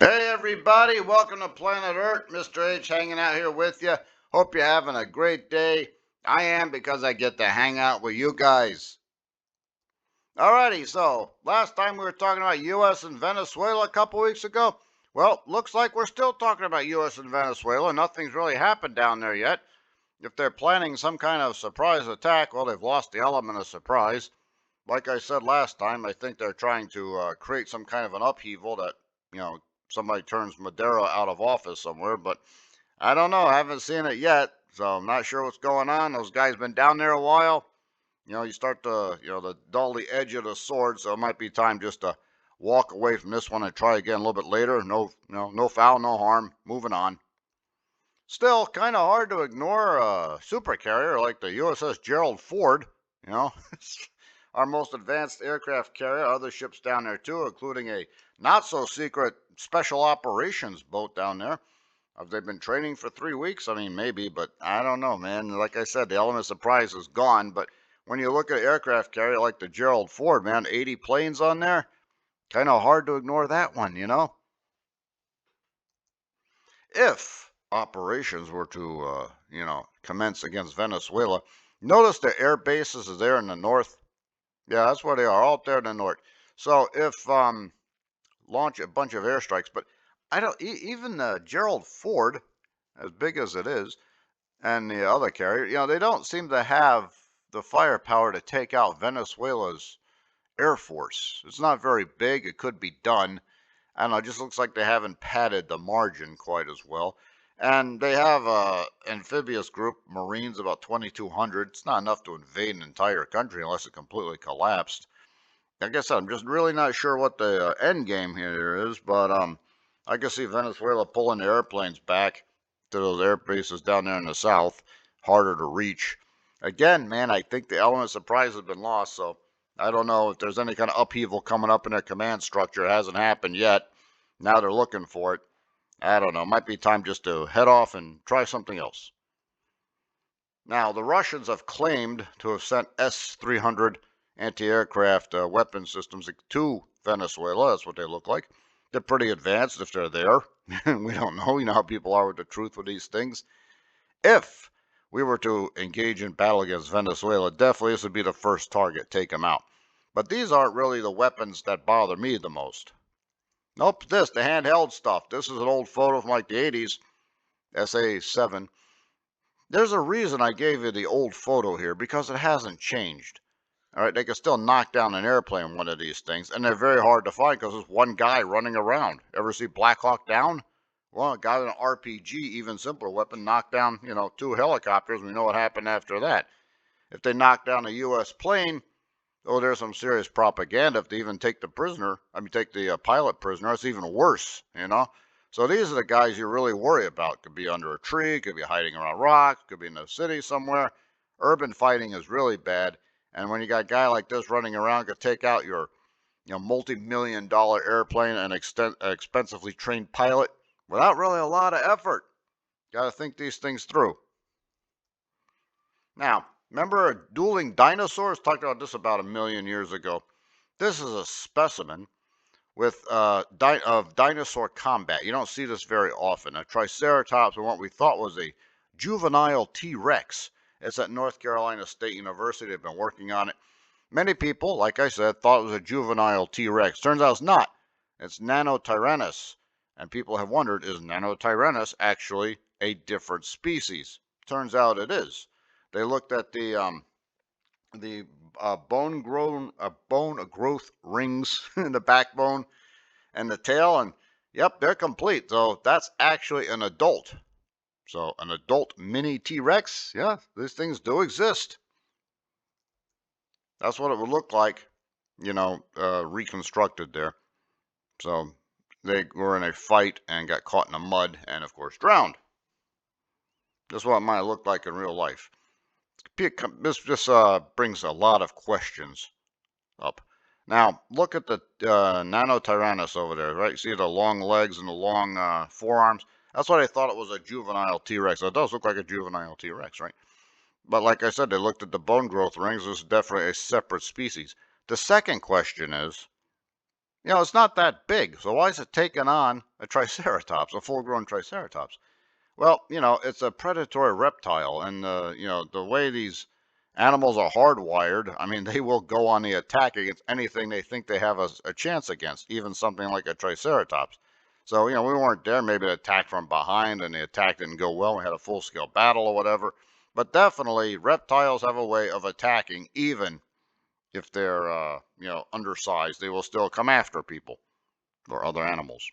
Hey everybody, welcome to Planet Earth. Mr. H hanging out here with you. Hope you're having a great day. I am because I get to hang out with you guys. Alrighty, so last time we were talking about US and Venezuela a couple weeks ago. Well, looks like we're still talking about US and Venezuela. Nothing's really happened down there yet. If they're planning some kind of surprise attack, well, they've lost the element of surprise. Like I said last time, I think they're trying to create some kind of an upheaval that, somebody turns Madera out of office somewhere. But I don't know. I haven't seen it yet. So I'm not sure what's going on. Those guys been down there a while. You start to, to dull the edge of the sword. So it might be time just to walk away from this one and try again a little bit later. No foul, no harm. Moving on. Still, kind of hard to ignore a supercarrier like the USS Gerald Ford. You know, our most advanced aircraft carrier. Other ships down there too, including a not so secret special operations boat down there. Have they been training for 3 weeks? I mean, maybe, but I don't know, man. Like I said, the element of surprise is gone. But when you look at an aircraft carrier like the Gerald Ford, man, 80 planes on there, kind of hard to ignore that one. If operations were to, commence against Venezuela, notice the air bases is there in the north. Yeah, that's where they are, all up there in the north. So if launch a bunch of airstrikes, but I don't even the Gerald Ford, as big as it is, and the other carrier, they don't seem to have the firepower to take out Venezuela's air force. It's not very big. It could be done. I don't know. It just looks like they haven't padded the margin quite as well. And they have a amphibious group, Marines, about 2,200. It's not enough to invade an entire country unless it completely collapsed. Like I said, I'm just really not sure what the end game here is, but I can see Venezuela pulling the airplanes back to those air bases down there in the south, harder to reach. Again, man, I think the element of surprise has been lost, so I don't know if there's any kind of upheaval coming up in their command structure. It hasn't happened yet. Now they're looking for it. I don't know. Might be time just to head off and try something else. Now, the Russians have claimed to have sent S-300 anti-aircraft weapon systems to Venezuela. That's what they look like. They're pretty advanced if they're there. We don't know. You know how people are with the truth with these things. If we were to engage in battle against Venezuela, definitely this would be the first target. Take them out. But these aren't really the weapons that bother me the most. Nope, the handheld stuff. This is an old photo from like the 80s, SA-7. There's a reason I gave you the old photo here, because it hasn't changed. All right, they can still knock down an airplane with one of these things, and they're very hard to find because there's one guy running around. Ever see Black Hawk Down? Well, a guy with an RPG, even simpler weapon, knocked down, 2 helicopters. We know what happened after that. If they knock down a U.S. plane, oh, there's some serious propaganda. If they even take the pilot prisoner, it's even worse. So these are the guys you really worry about. Could be under a tree, could be hiding around rocks, could be in the city somewhere. Urban fighting is really bad. And when you got a guy like this running around, could take out your multi-million-dollar airplane and expensively trained pilot without really a lot of effort. Got to think these things through. Now, remember dueling dinosaurs? Talked about this about 1,000,000 years ago. This is a specimen of dinosaur combat. You don't see this very often. A Triceratops, or what we thought was a juvenile T-Rex. It's at North Carolina State University. They've been working on it. Many people, like I said, thought it was a juvenile T-Rex. Turns out it's not. It's Nanotyrannus. And people have wondered, is Nanotyrannus actually a different species? Turns out it is. They looked at the bone growth rings in the backbone and the tail, and yep, they're complete. So that's actually an adult. So an adult mini T-Rex. Yeah, these things do exist. That's what it would look like, reconstructed there. So they were in a fight and got caught in the mud and, of course, drowned. That's what it might look like in real life. This just brings a lot of questions up. Now, look at the Nanotyrannus over there, right? See the long legs and the long forearms? That's why they thought it was a juvenile T-Rex. So it does look like a juvenile T-Rex, right? But like I said, they looked at the bone growth rings. This is definitely a separate species. The second question is, It's not that big. So why is it taking on a triceratops, a full-grown triceratops? Well, it's a predatory reptile, and the way these animals are hardwired, I mean, they will go on the attack against anything they think they have a chance against, even something like a triceratops. So, we weren't there. Maybe it attacked from behind, and the attack didn't go well. We had a full-scale battle or whatever. But definitely, reptiles have a way of attacking, even if they're, undersized. They will still come after people or other animals.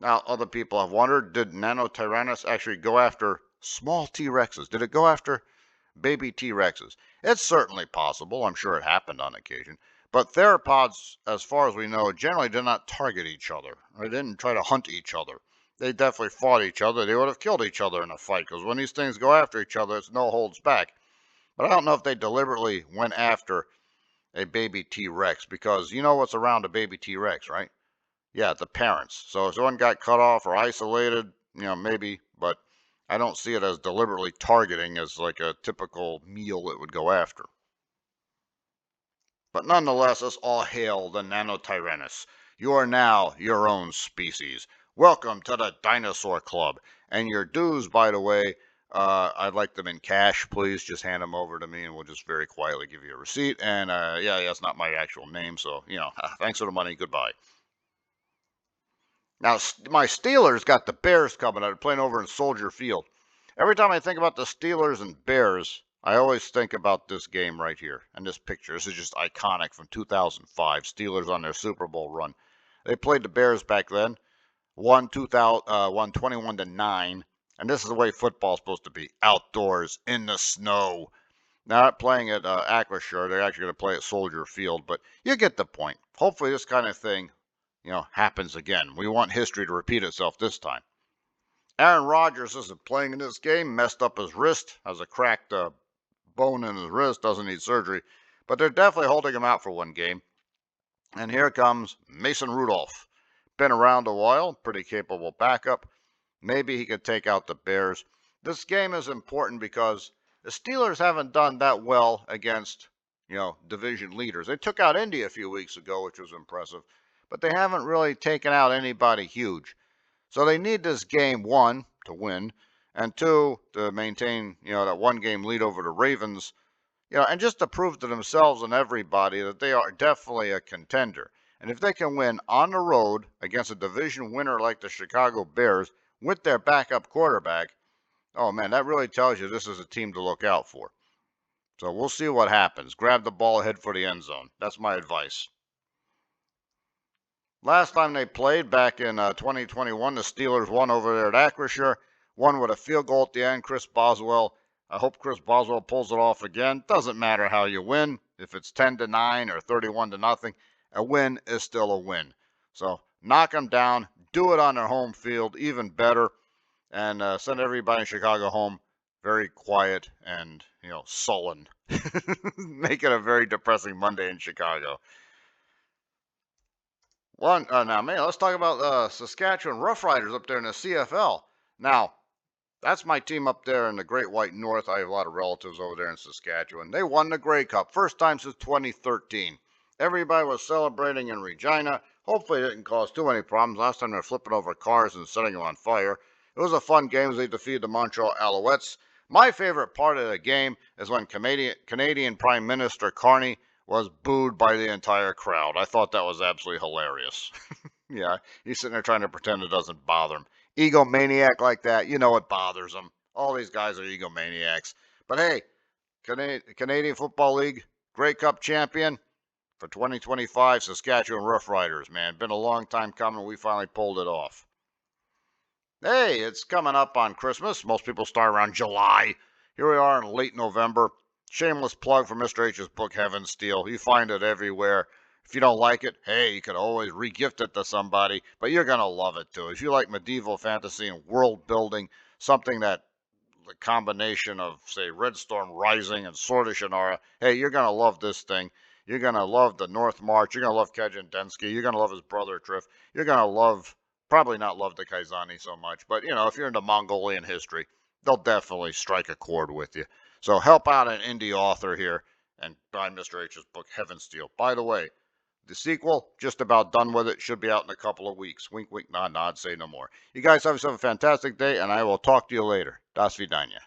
Now, other people have wondered, did Nanotyrannus actually go after small T-Rexes? Did it go after baby T-Rexes? It's certainly possible. I'm sure it happened on occasion. But theropods, as far as we know, generally did not target each other. They didn't try to hunt each other. They definitely fought each other. They would have killed each other in a fight, because when these things go after each other, it's no holds back. But I don't know if they deliberately went after a baby T-Rex, because you know what's around a baby T-Rex, right? Yeah, the parents. So if one got cut off or isolated, maybe, but I don't see it as deliberately targeting as like a typical meal it would go after. But nonetheless, let's all hail the Nanotyrannus. You are now your own species. Welcome to the Dinosaur Club. And your dues, by the way, I'd like them in cash, please. Just hand them over to me, and we'll just very quietly give you a receipt. And yeah, it's not my actual name, so thanks for the money. Goodbye. Now, my Steelers got the Bears coming out, playing over in Soldier Field. Every time I think about the Steelers and Bears, I always think about this game right here and this picture. This is just iconic from 2005. Steelers on their Super Bowl run. They played the Bears back then, won 21-9, and this is the way football's supposed to be: outdoors in the snow. Now, not playing at Acrisure, they're actually going to play at Soldier Field, but you get the point. Hopefully, this kind of thing happens again. We want history to repeat itself this time. Aaron Rodgers isn't playing in this game, messed up his wrist, has a cracked bone in his wrist, doesn't need surgery, but they're definitely holding him out for one game. And here comes Mason Rudolph. Been around a while, pretty capable backup. Maybe he could take out the Bears. This game is important because the Steelers haven't done that well against, division leaders. They took out Indy a few weeks ago, which was impressive, but they haven't really taken out anybody huge. So they need this game, one, to win, and two, to maintain, that one game lead over the Ravens, and just to prove to themselves and everybody that they are definitely a contender. And if they can win on the road against a division winner like the Chicago Bears with their backup quarterback, oh man, that really tells you this is a team to look out for. So we'll see what happens. Grab the ball, head for the end zone. That's my advice. Last time they played, back in 2021, the Steelers won over there at Acrisure, won with a field goal at the end. Chris Boswell. I hope Chris Boswell pulls it off again. Doesn't matter how you win. If it's 10-9 or 31-0, a win is still a win. So knock them down. Do it on their home field, even better, and send everybody in Chicago home very quiet and sullen. Make it a very depressing Monday in Chicago. Now, man, let's talk about Saskatchewan Roughriders up there in the CFL. Now, that's my team up there in the Great White North. I have a lot of relatives over there in Saskatchewan. They won the Grey Cup, first time since 2013. Everybody was celebrating in Regina. Hopefully, it didn't cause too many problems. Last time they were flipping over cars and setting them on fire. It was a fun game as they defeated the Montreal Alouettes. My favorite part of the game is when Canadian Prime Minister Carney was booed by the entire crowd. I thought that was absolutely hilarious. Yeah, he's sitting there trying to pretend it doesn't bother him. Egomaniac like that, it bothers him. All these guys are egomaniacs. But hey, Canadian Football League Grey Cup champion for 2025, Saskatchewan Roughriders, man. Been a long time coming. We finally pulled it off. Hey, it's coming up on Christmas. Most people start around July. Here we are in late November. Shameless plug for Mr. H's book, Heaven Steel. You find it everywhere. If you don't like it, hey, you can always re-gift it to somebody, but you're going to love it too. If you like medieval fantasy and world building, something that the combination of, say, Red Storm Rising and Sword of Shannara, hey, you're going to love this thing. You're going to love the North March. You're going to love Kejin Densky. You're going to love his brother, Triff. You're going to love, probably not love the Kaizani so much, but, if you're into Mongolian history, they'll definitely strike a chord with you. So help out an indie author here and buy Mr. H's book, Heaven Steel. By the way, The sequel, just about done with it. Should be out in a couple of weeks. Wink, wink, nod, nod. Say no more. You guys have yourself a fantastic day, and I will talk to you later. Das vidanya.